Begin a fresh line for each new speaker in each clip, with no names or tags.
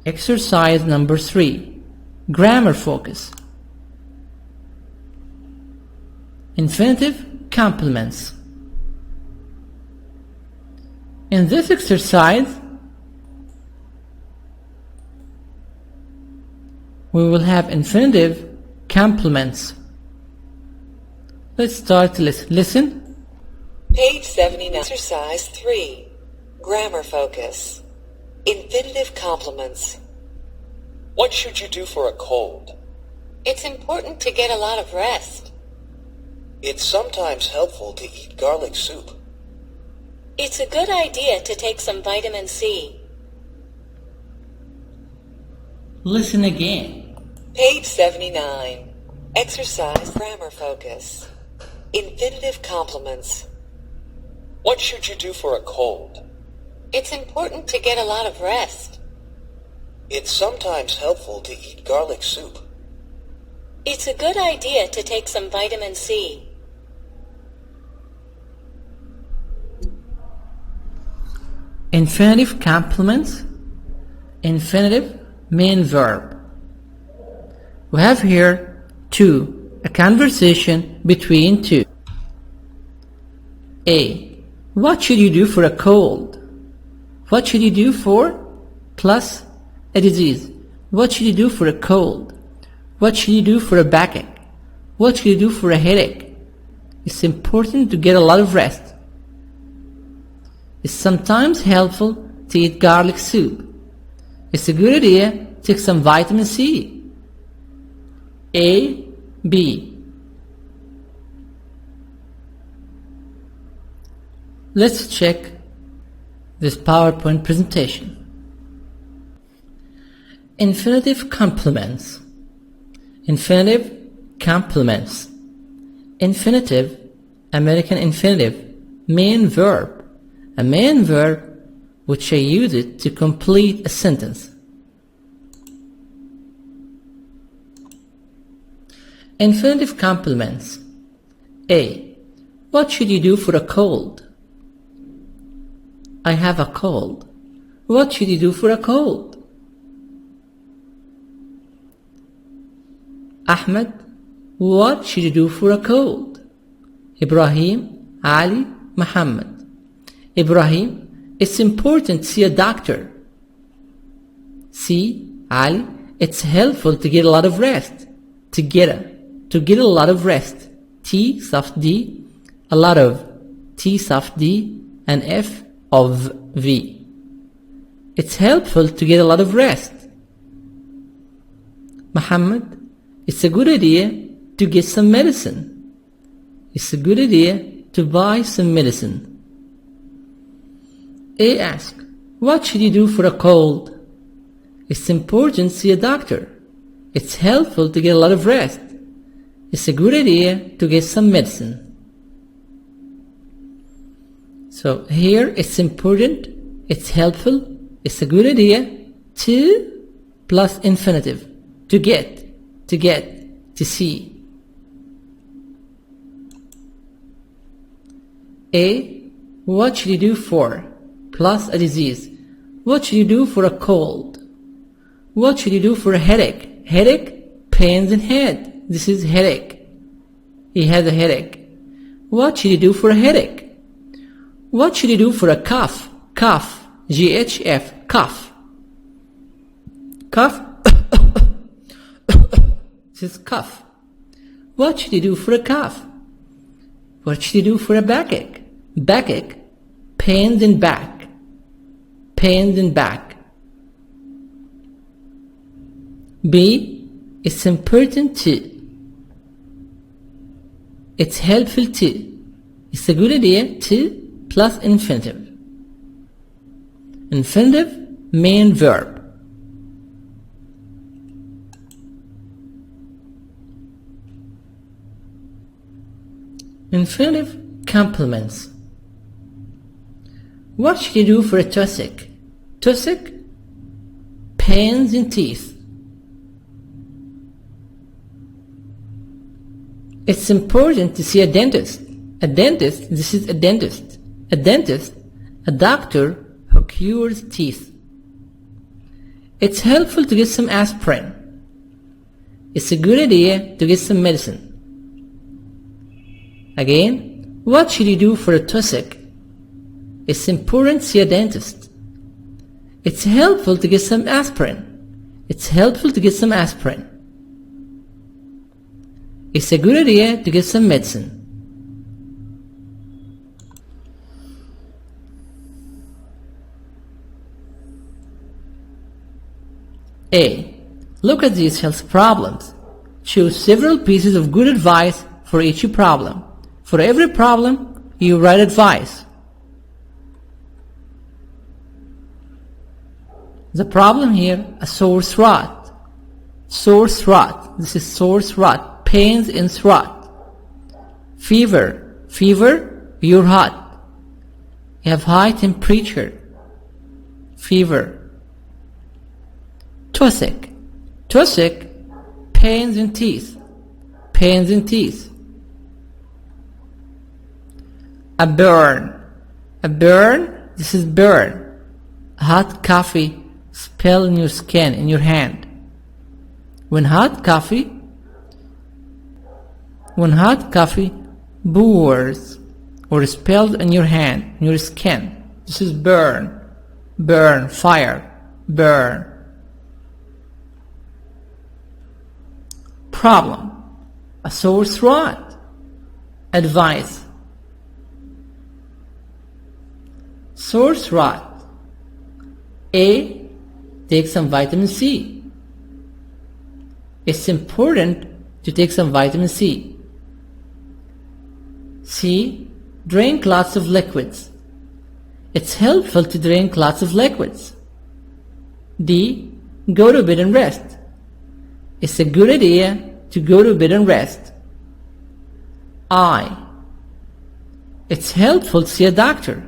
Exercise number 3. Grammar focus. Infinitive complements. In this exercise, we will have infinitive complements. Let's start to listen.
Page 79. Exercise 3. Grammar focus. Infinitive complements.
What should you do for a cold?
It's important to get a lot of rest.
It's sometimes helpful to eat garlic soup.
It's a good idea to take some vitamin C.
Listen again.
Page 79. Exercise grammar focus. Infinitive complements.
What should you do for a cold?
It's important to get a lot of rest.
It's sometimes helpful to eat garlic soup.
It's a good idea to take some vitamin C.
Infinitive complements. Infinitive main verb. We have here a conversation between two. A. What should you do for a cold? What should you do for plus a disease? What should you do for a cold? What should you do for a backache? What should you do for a headache? It's important to get a lot of rest. It's sometimes helpful to eat garlic soup. It's a good idea to take some vitamin C. A, B. Let's check this PowerPoint presentation. Infinitive complements. Infinitive complements. Infinitive, American infinitive, main verb. A main verb which I use it to complete a sentence. Infinitive complements. A. What should you do for a cold? I have a cold. What should you do for a cold? Ahmed, what should you do for a cold? Ibrahim, Ali, Muhammad. Ibrahim, it's important to see a doctor. C. Ali, it's helpful to get a lot of rest. To get a lot of rest. T soft D, a lot of. T soft D and F of V. It's helpful to get a lot of rest. Muhammad, it's a good idea to get some medicine. It's a good idea to buy some medicine. A asks, what should you do for a cold? It's important to see a doctor. It's helpful to get a lot of rest. It's a good idea to get some medicine. So here it's important, it's helpful, it's a good idea to plus infinitive. To get, to see. A. What should you do for plus a disease? What should you do for a cold? What should you do for a headache? Headache, pains in head. This is headache. He has a headache. What should you do for a headache? What should you do for a cough? Cough. GHF. Cough. Cough. This is cough. What should you do for a cough? What should you do for a backache? Backache. Pains in back. Pains in back. B. It's important to. It's helpful to. It's a good idea to plus infinitive. Infinitive, main verb. Infinitive complements. What should you do for a toothache? Toothache, pains in teeth. It's important to see a dentist. A dentist, this is a dentist. A dentist, a doctor who cures teeth. It's helpful to get some aspirin. It's a good idea to get some medicine. Again, what should you do for a toothache? It's important to see a dentist. It's helpful to get some aspirin. It's helpful to get some aspirin. It's a good idea to get some medicine. A. Look at these health problems. Choose several pieces of good advice for each problem. For every problem, you write advice. The problem here, a sore throat. Sore throat. This is sore throat. Pains in throat. Fever. Fever, you're hot. You have high temperature. Fever. Toothache. Toothache, pains in teeth. Pains in teeth. A burn. A burn, this is burn. Hot coffee spill in your skin, in your hand. When hot coffee pours or spilled in your hand, in your skin, this is burn. Burn, fire, burn. Problem, a sore throat. Advice, sore throat. A. Take some vitamin C. It's important to take some vitamin C. C. Drink lots of liquids. It's helpful to drink lots of liquids. D. Go to bed and rest. It's a good idea to go to bed and rest. I. It's helpful to see a doctor.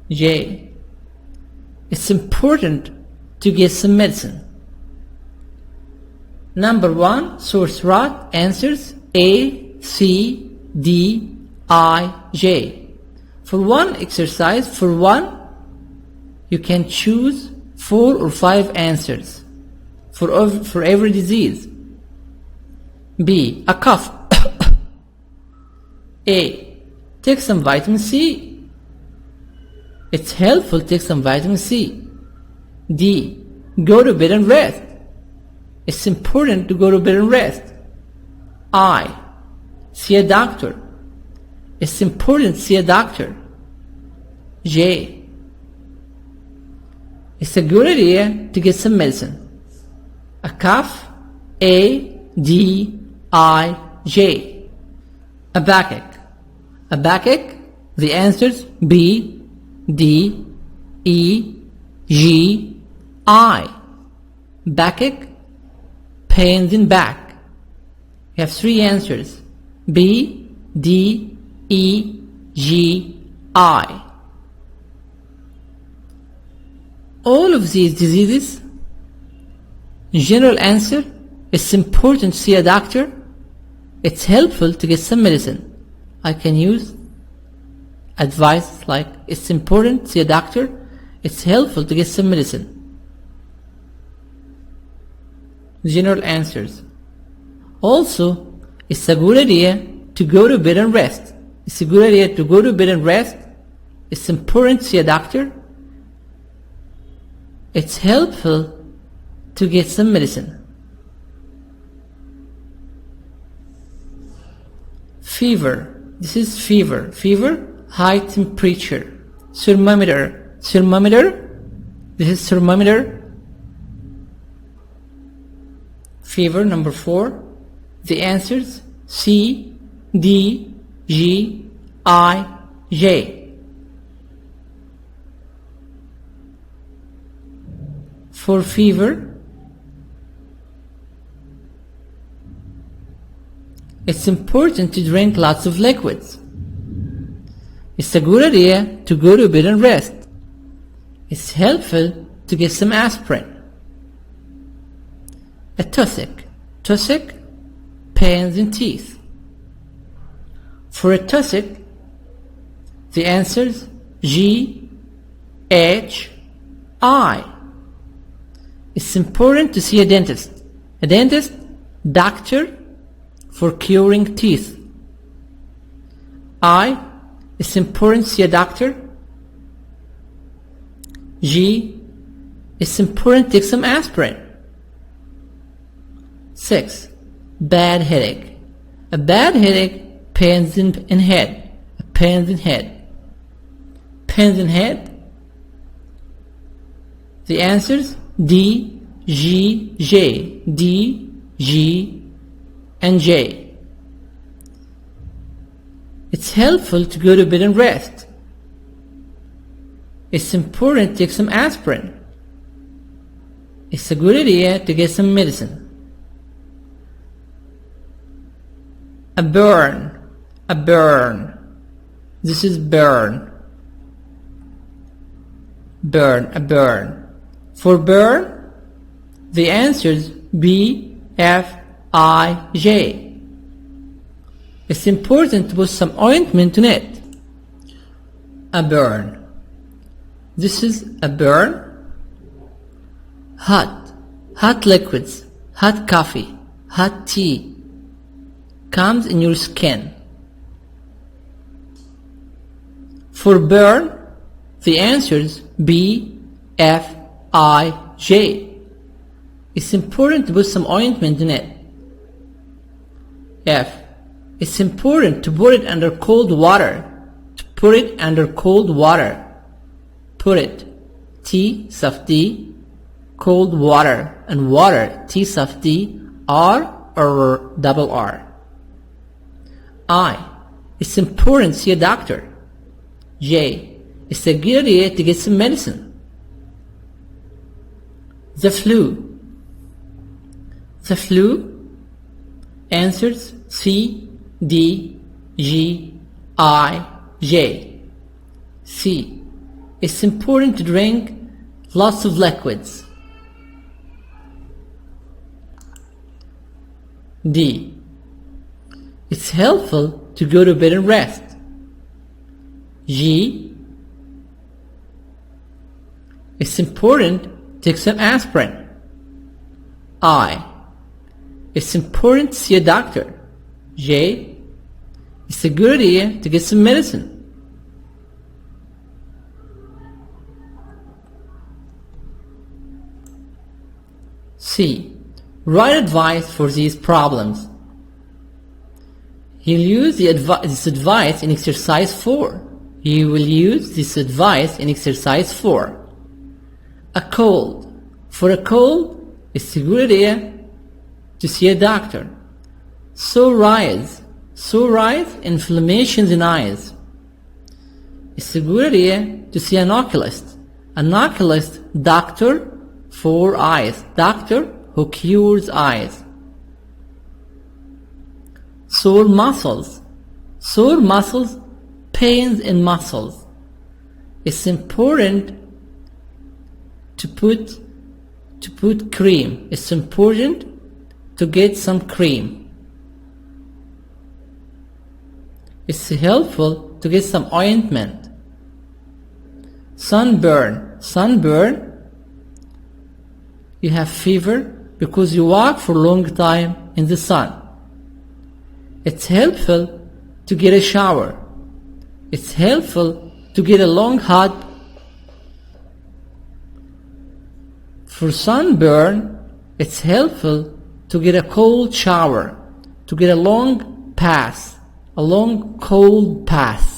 J. It's important to get some medicine. Number 1, sore throat. Answers A, C, D, I, J. For one exercise, you can choose 4 or 5 answers for every disease. B, a cough. A, take some vitamin C. It's helpful to take some vitamin C. D. Go to bed and rest. It's important to go to bed and rest. I. See a doctor. It's important to see a doctor. J. It's a good idea to get some medicine. A cough. A, D, I, J. A backache. A backache. The answers B, D, E, G, I. Backache, pains in back. You have 3 answers. B, D, E, G, I. All of these diseases, general answer, it's important to see a doctor. It's helpful to get some medicine. I can use advice like it's important to see a doctor. It's helpful to get some medicine. General answers. Also, it's a good idea to go to bed and rest. It's a good idea to go to bed and rest. It's important to see a doctor. It's helpful to get some medicine. Fever. This is fever. Fever, high temperature. Thermometer. Thermometer. This is thermometer. Fever, number 4. The answers C, D, G, I, J. For fever, it's important to drink lots of liquids. It's a good idea to go to bed and rest. It's helpful to get some aspirin. A toothache. Toothache, pains in teeth. For a toothache, the answers G, H, I. It's important to see a dentist. A dentist, doctor for curing teeth. I, it's important to see a doctor. G, it's important to take some aspirin. 6. Bad headache. A bad headache, pains in head. A pains in head. Pains in head. The answers D, G, J. D, G, and J. It's helpful to go to bed and rest. It's important to take some aspirin. It's a good idea to get some medicine. A burn. A burn. This is burn. Burn. A burn. For burn, the answers B, F, I, J. It's important to put some ointment on it. A burn. This is a burn. Hot. Hot liquids. Hot coffee. Hot tea. Comes in your skin. For burn, the answers B, F, I, J. It's important to put some ointment in it. F. It's important to put it under cold water. To put it under cold water. Put it. T, soft D, cold water. And water, T, soft D, R, or double R. I. It's important to see a doctor. J. It's a good idea to get some medicine. The flu. The flu. Answers C, D, G, I, J. C. It's important to drink lots of liquids. D. It's helpful to go to bed and rest. G. It's important to take some aspirin. I. It's important to see a doctor. J. It's a good idea to get some medicine. C. Write advice for these problems. You'll use this advice in exercise 4. You will use this advice in exercise 4. A cold. For a cold, it's a good idea to see a doctor. Sore eyes. Sore eyes, inflammations in eyes. It's a good idea to see an oculist. An oculist, doctor for eyes. Doctor who cures eyes. Sore muscles. Sore muscles, pains in muscles. It's important to put cream. It's important to get some cream. It's helpful to get some ointment. Sunburn. Sunburn, you have fever because you walk for a long time in the sun. It's helpful to get a shower. It's helpful to get a long hot. For sunburn, it's helpful to get a cold shower, to get a long pass, a long cold pass.